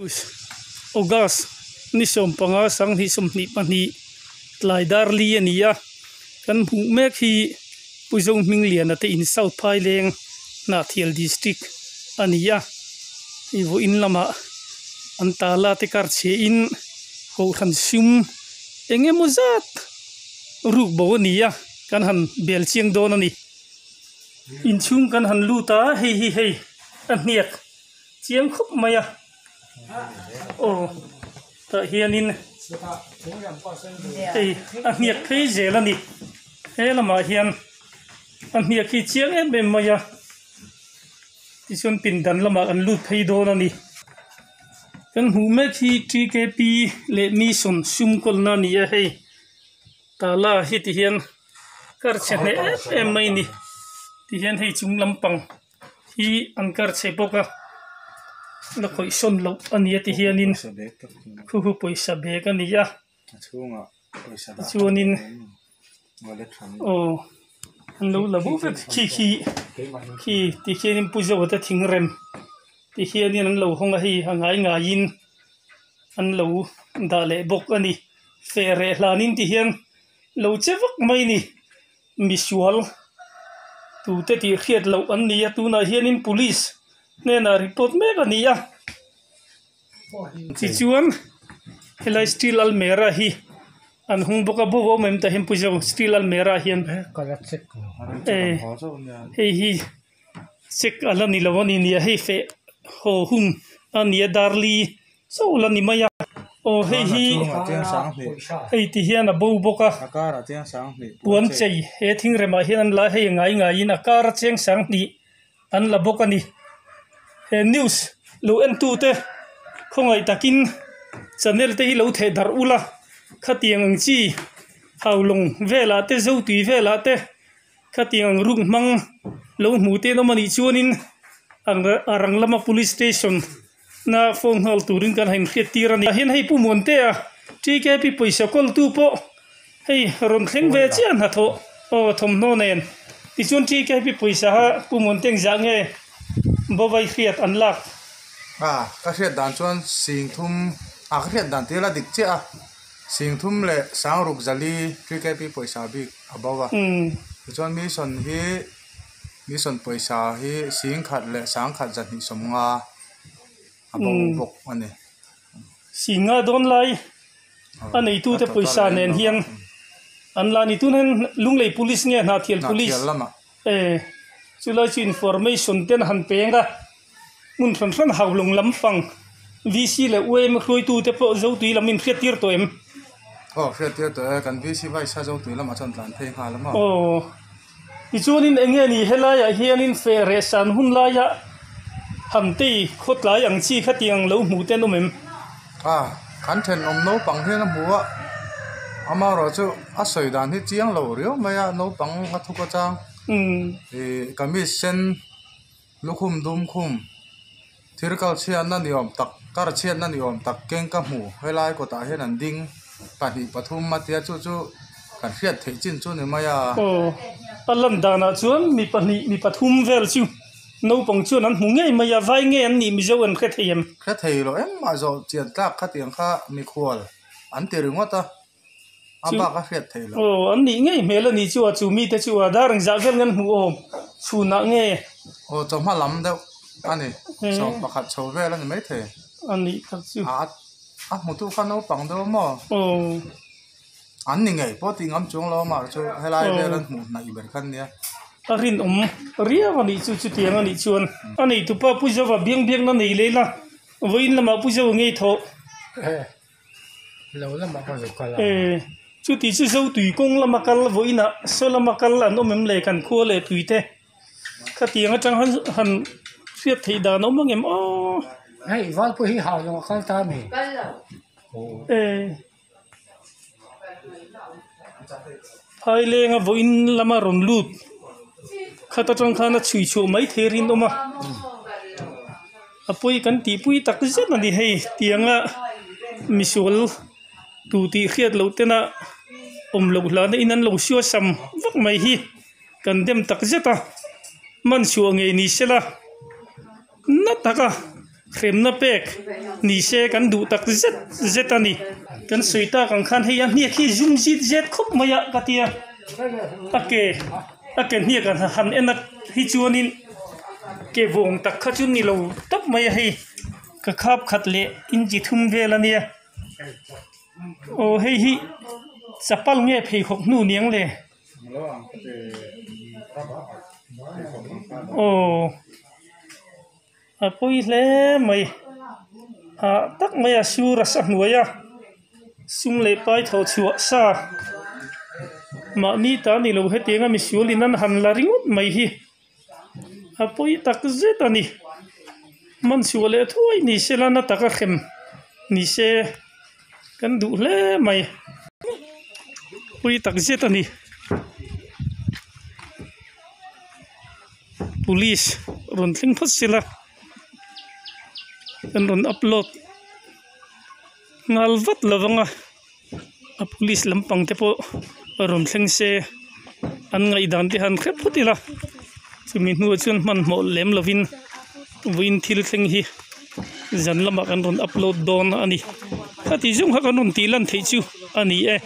August ni som panga sang hi som ni pani tlai dar li ania kan hu mek hi puzong ming lian ate in South Phaileng na thial district ania i vo in lama antala te kar che in ho khan sum enge mozat ruk bo ania kan han bel chiang don ani in chung kan han luta hei an niak chiang khop maya ta hianin ei an niak thei zel ani he lama hian an niak hi chiang em bem maya ti chon pin dan lama an lut thei don ani kan hu me thi TKP le mi son sum kol na ni a hei tala hi ti hian kar chene em mai ni ti hian hei chung lampang hi an kar che boka na khoi son lo ania ti hianin khu hu poisa bek ania chunga poisa da chuanin an lo labu vet khi ti hianin pujo ta thingrem ti hianin an lo honga hi hangai ngain an lo da le bok ani fere hlanin ti hian lo chewak mai ni misual tu te ti khiat lo an nia tu na hianin police ne na report me ka nia chi chuan helai steel almera hi an hung boka bo mem ta hem pujo steel almera hian kala check hi check ala ni lawani nia hei fe ho hung ania darli so la ni maya hei ti hian a bo boka akara tiang sang ni puan chei he thing rema hian an la hei ngai in akara cheng sang ni an la boka ni he news lo en tu te khongai takin channel te hi lo the dar ula khatiang ang chi haulong vela te zo tui vela te khatiang rung mang lo mu te no mani chuanin arang lama police station na phone hall turin kan hain khiat tirani hin hei pu mon te a TKP poisa kol tu po hei ron thleng ve chian ha tho thom no nen ti chun TKP poisa ha pu mon teng za nge bo vai khiat an lak ka khiat dan chuan sing thum ka khiat dan te la dik che a sing thum le sang ruk zali TKP poisa bi abawa chuan mi son poisa hi sing khat le sang khat zat ni somnga abong bok ane singa don lai anei tu te poisa nen hian an la ni tu nen lunglei police nge na thial police chulai chi information ten han penga mun thon haulong lampang VC le uem khroi tu te po zo tui lamin khiatir to em khiatir to kan VC vai sa zo tui lama chon tlan thei ha lama ti chuanin enge ni helaya hianin fere san hun laya hamti khotlai ang chi khatiang lo mu te no mem kan then om no pang he na buwa ama ro chu a soi dan hi chiang lo rio maya no pang a thu ka chang commission lukhum dum khum thirkal chian na niom tak kar chian na niom tak keng ka mu helai ko ta hen an ding pani pathum ma tia chu kan khiat thei chin chu ni maya palam dana chuan mi pathum vel chu no pang chuan an hmunge maya vai nge an ni mi zo an khet hiam khet thei lo em ma zo chian tak kha tiang kha mi khwal an te ringa ta aba ka khet thei lo an ni nge mel ani chu chu mi te chu darang za vel ngan hu chu na nge chom ma lam deuh ani so pakhat chho vel ani mai the ani kha chu mu tu khan no pang do mo an ni nge po ti ngam chung lo ma chu helai vel an mu na i ber khan nia arin ria ani chu tiang ani chuan ani tu pa pujawa biang na nei leila voin lama pujawa ngei tho lo lama ka kala chu ti chu zo tui kong lama kal voina so lama kal an omem le kan kho le tuite khatiang atang han fiat thei da no mangem hei wal pu hi ha lo kal ta mi Phaileng a voin lama ron lut khata tang khana chui chu mai therin oma apoi kan ti pui tak zet na ni hei tianga misol tu ti khiat lo tena om lo la na inan lo sio sam vak mai hi kan dem tak zeta man chu nge ni sela na taka khem na pek ni se kan du tak zet ani kan soita kan khan he ni khi zum zit zet khop maya katia ake ni kan han enat hi chuanin ke vong tak khachun ni lo tap maya he ka khap khatle in ji thum velania o he hi chapal nge phei khok nu niang le o apoi le mai tak maya sura sa nuaya sum le pai tho chua sa ma ni ta ni lo he tenga mi siolin an han la ringut mai hi apoi tak zetani man siole thoi ni selana taka khem ni se kan du le mai pui tak zetani police ron thling phot sila kan ron upload ngal vat lawanga a police lampang te po ron thleng se an ngai dan ti han khep phutila chumi nu chun man mo lem lovin win thil thleng hi zan lama kan ron upload don ani khati jung ha kan ron tilan thei chu ani e